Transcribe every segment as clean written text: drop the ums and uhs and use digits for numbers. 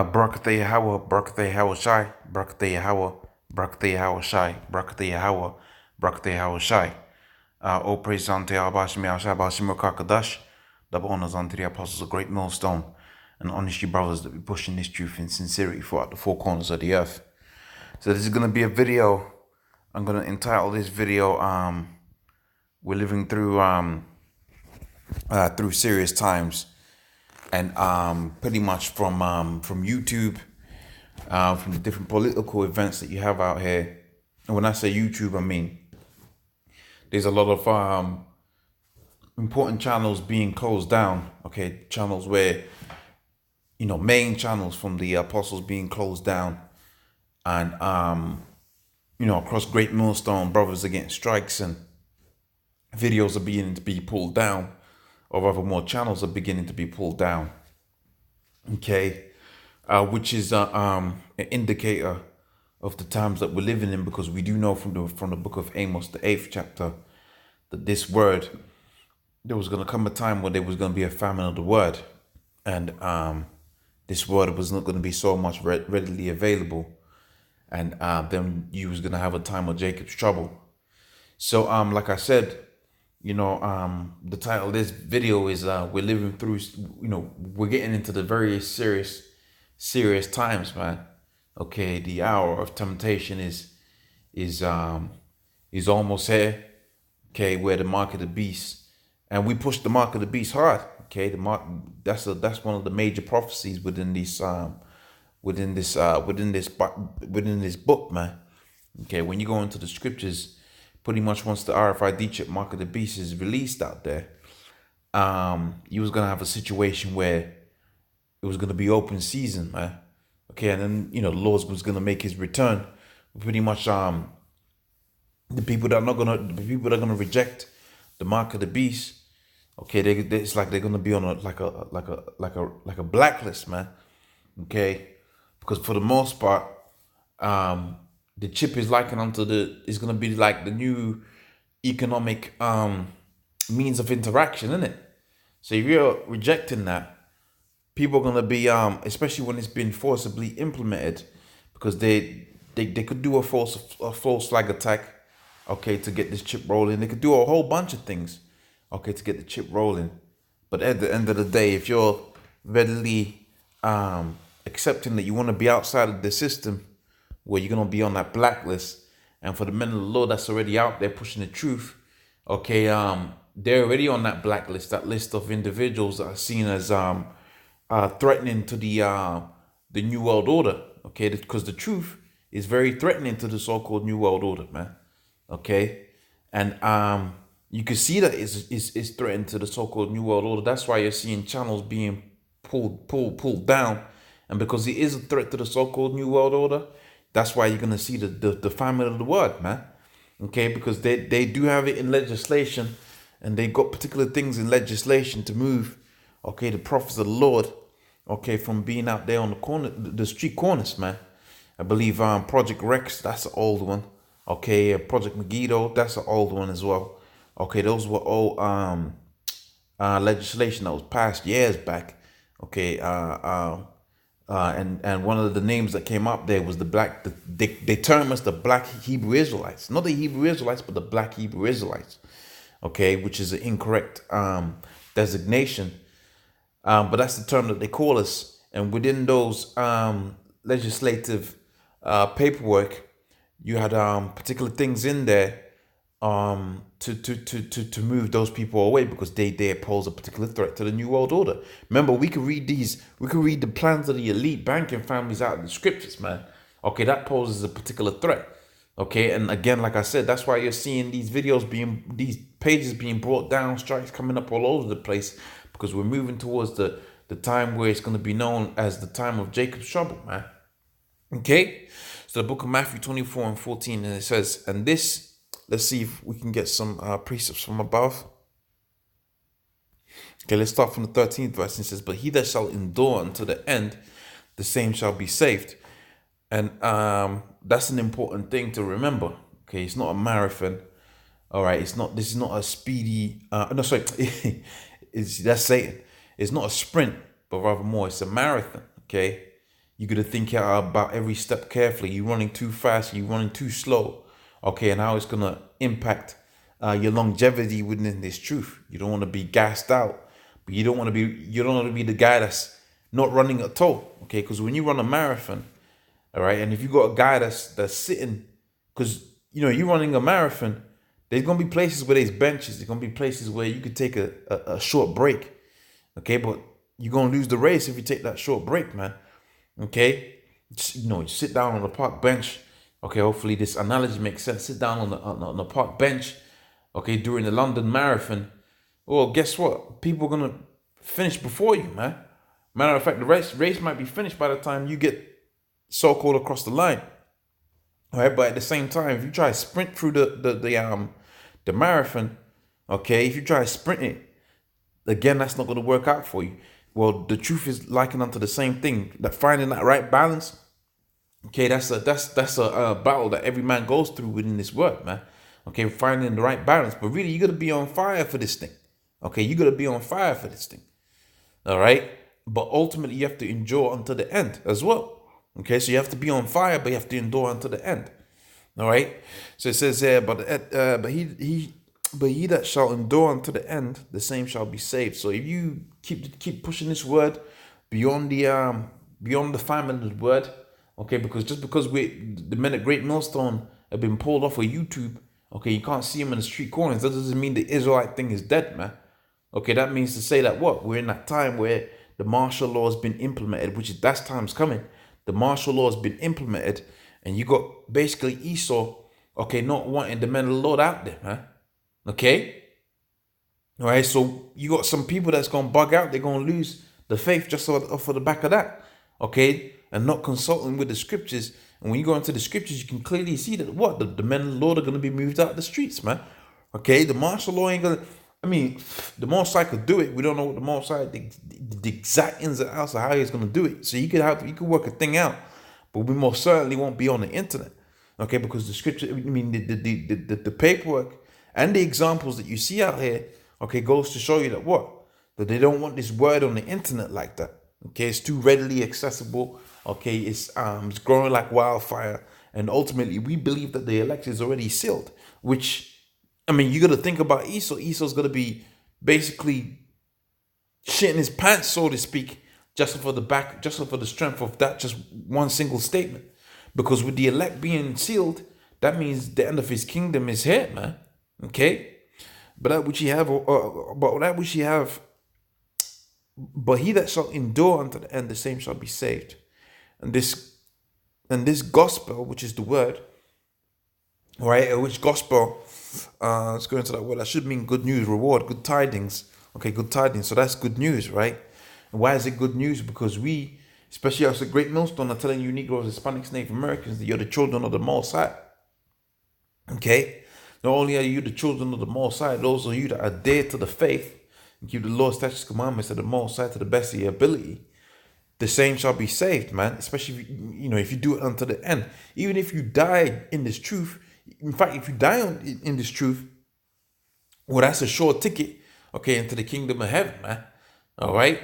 Barakatha Yahweh, Barakatha Yahweh Shai, Barakatha Yahweh, Barakatha Yahweh Shai, Barakatha Yahweh, Barakatha Yahweh Shai. All praise unto Yahweh Shemi Al Shai, Bashim Kakadash. Double honors unto the apostles of Great Millstone, and honest you brothers that be pushing this truth in sincerity throughout the four corners of the earth. So this is gonna be a video. I'm gonna entitle this video "We're living through serious times," and pretty much from YouTube, from the different political events that you have out here. And when I say YouTube, I mean there's a lot of important channels being closed down. Okay, channels where main channels from the apostles being closed down, and across Great Millstone, brothers are getting strikes and videos are beginning to be pulled down, or rather, more channels are beginning to be pulled down. Okay, which is an indicator of the times that we're living in, because we do know from the book of Amos, the 8th chapter, that this word, there was going to come a time when there was going to be a famine of the word, and this word was not going to be so much readily available, and then you was going to have a time of Jacob's trouble. So like I said, the title of this video is we're living through, we're getting into the very serious times, man. Okay, the hour of temptation is almost here. Okay, we're the mark of the beast, and we push the mark of the beast hard. Okay, that's one of the major prophecies within this book, man. Okay, when you go into the scriptures, pretty much once the RFID chip mark of the beast is released out there, you was gonna have a situation where it was gonna be open season, man. Okay, and then the Lord was gonna make his return. Pretty much, the people that are gonna reject the mark of the beast. Okay, it's like they're gonna be on a blacklist, man. Okay, because for the most part, the chip is is gonna be like the new economic means of interaction, isn't it? So if you're rejecting that, people are gonna be especially when it's been forcibly implemented, because they could do a false flag attack, okay, to get this chip rolling. They could do a whole bunch of things, okay, to get the chip rolling. But at the end of the day, if you're readily accepting that you want to be outside of the system, where you're gonna be on that blacklist, and for the men of the Lord that's already out there pushing the truth, okay, they're already on that blacklist, that list of individuals that are seen as threatening to the New World Order. Okay, because the truth is very threatening to the so-called New World Order, man. Okay, and you can see that it's threatened to the so-called New World Order. That's why you're seeing channels being pulled down, and because it is a threat to the so-called New World Order, that's why you're gonna see the famine of the word, man. Okay, because they do have it in legislation, and they got particular things in legislation to move, okay, the prophets of the Lord, okay, from being out there on the street corners, man. I believe Project Rex, that's an old one. Okay, Project Megiddo, that's an old one as well. Okay, those were all legislation that was passed years back. Okay, and one of the names that came up there was they term us the Black Hebrew Israelites, not the Hebrew Israelites, but the Black Hebrew Israelites. Okay, which is an incorrect designation, but that's the term that they call us. And within those legislative paperwork, you had particular things in there to move those people away, because they pose a particular threat to the New World Order. Remember, we could read the plans of the elite banking families out of the scriptures, man. Okay, that poses a particular threat. Okay, and again, like I said, that's why you're seeing these pages being brought down, strikes coming up all over the place, because we're moving towards the time where it's going to be known as the time of Jacob's trouble, man. Okay, so the book of Matthew 24:14, and it says, and this, let's see if we can get some precepts from above. Okay, let's start from the 13th verse. It says, but he that shall endure unto the end, the same shall be saved. And that's an important thing to remember. Okay, it's not a marathon. All right, this is not a speedy no, sorry. That's Satan. It's not a sprint, but rather more it's a marathon. Okay, You got to think about every step carefully. You're running too fast, you're running too slow. Okay, and how it's gonna impact your longevity within this truth. You don't want to be gassed out, but you don't want to be the guy that's not running at all. Okay, because when you run a marathon, all right, and if you got a guy that's sitting, because you're running a marathon, there's gonna be places where there's benches. There's gonna be places where you could take a short break. Okay, but you're gonna lose the race if you take that short break, man. Okay, you sit down on the park bench. Okay, hopefully this analogy makes sense. Sit down on the park bench. Okay, during the London Marathon. Well, guess what? People are gonna finish before you, man. Matter of fact, the race might be finished by the time you get so-called across the line. All right, but at the same time, if you try to sprint through the marathon, okay, if you try to sprint it, again, that's not gonna work out for you. Well, the truth is likened unto the same thing. That finding that right balance. Okay, that's a battle that every man goes through within this world, man. Okay, finding the right balance. But really, you gotta be on fire for this thing. Okay, you gotta be on fire for this thing. All right, but ultimately, you have to endure until the end as well. Okay, so you have to be on fire, but you have to endure until the end. All right. So it says here, but he that shall endure unto the end, the same shall be saved. So if you keep pushing this word beyond the famine of the word, okay, because just because the men at Great Millstone have been pulled off of YouTube, okay, you can't see them in the street corners. That doesn't mean the Israelite thing is dead, man. Okay, that means to say that we're in that time where the martial law has been implemented, that time's coming. The martial law has been implemented, and you got basically Esau, okay, not wanting the men of the Lord out there, man. Okay? All right, so you got some people that's going to bug out. They're going to lose the faith just off of the back of that, okay? And not consulting with the scriptures. And when you go into the scriptures, you can clearly see that the men of the Lord are going to be moved out of the streets, man. Okay, the martial law ain't going to, the Most High could do it. We don't know what the Most High, the exact ins and outs of how he's going to do it. So you could work a thing out, but we most certainly won't be on the internet, okay? Because the scripture, the paperwork and the examples that you see out here, okay, goes to show you that they don't want this word on the internet like that. Okay, it's too readily accessible. Okay, it's growing like wildfire, and ultimately we believe that the election is already sealed. Which, you got to think about Esau. Esau's going to be basically shitting his pants, so to speak, just for the strength of that just one single statement. Because with the elect being sealed, that means the end of his kingdom is here, man. Okay, but he that shall endure unto the end, the same shall be saved. And this gospel, which is the word, right? Which gospel? Let's go into that word. That should mean good news, reward, good tidings. Okay, good tidings. So that's good news, right? And why is it good news? Because we, especially as a Great Millstone, are telling you Negroes, Hispanics, Native Americans that you're the children of the Most High. Okay. Not only are you the children of the Most High, those of you that adhere to the faith and keep the Lord's statutes, commandments of the Most High to the best of your ability, the same shall be saved, man. Especially if you do it unto the end. Even if you die in this truth, in fact, if you die in this truth, well, that's a sure ticket, okay, into the kingdom of heaven, man. All right.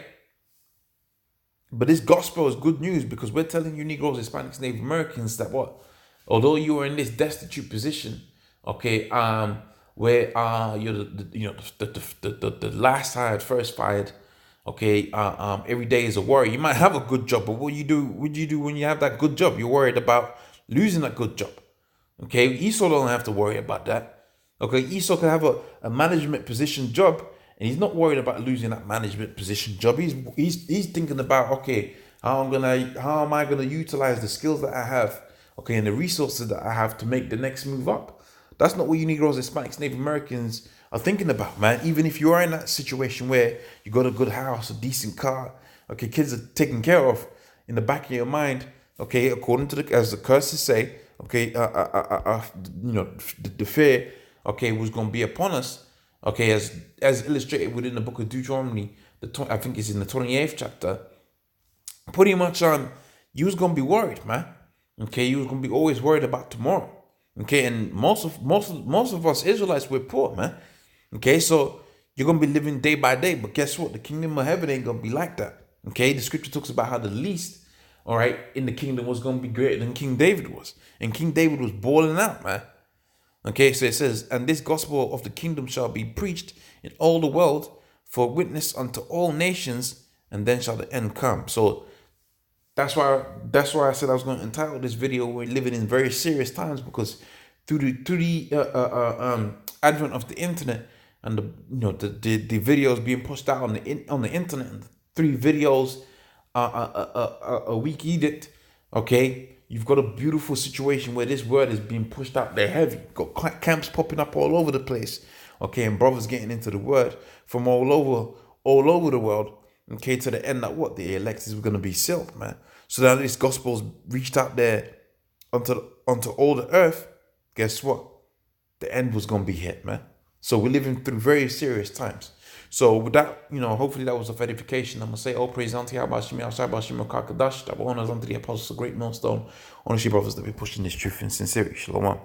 But this gospel is good news because we're telling you Negroes, Hispanics, Native Americans that although you are in this destitute position, okay, where you're the last hired, first fired, okay, every day is a worry. You might have a good job, but what do you do when you have that good job? You're worried about losing that good job. Okay, Esau don't have to worry about that. Okay, Esau can have a management position job, and he's not worried about losing that management position job. He's thinking about, okay, how am I gonna utilize the skills that I have, okay, and the resources that I have to make the next move up. That's not what you Negroes, Hispanics, Native Americans are thinking about, man. Even if you are in that situation where you got a good house, a decent car, okay, kids are taken care of, in the back of your mind, okay, according to as the curses say, okay, the fear, okay, was going to be upon us, okay, as illustrated within the book of Deuteronomy, I think it's in the 28th chapter. Pretty much, you was going to be worried, man. Okay, you was going to be always worried about tomorrow. Okay, and most of us Israelites, we're poor, man. Okay, so you're gonna be living day by day, but guess what? The kingdom of heaven ain't gonna be like that. Okay, the scripture talks about how the least, all right, in the kingdom was going to be greater than King David was. And King David was balling out, man. Okay, so it says, and this gospel of the kingdom shall be preached in all the world for witness unto all nations, and then shall the end come. So that's why I said I was going to entitle this video "We're living in very serious times," because through the advent of the internet and the videos being pushed out on the internet, and 3 videos a week edict. Okay, you've got a beautiful situation where this word is being pushed out there heavy. You've got camps popping up all over the place. Okay, and brothers getting into the word from all over the world. Okay, to the end that what the elect is going to be sealed, man. So now this gospel's reached out there onto all the earth. Guess what? The end was going to be hit, man. So we're living through very serious times. So with that, hopefully that was of edification. I'm going to say all praise unto Yahweh Shemi Ashai Bashim Kakadash. That honors unto the apostles of great millstone. Honestly, brothers, that be pushing this truth in sincerity. Shalom.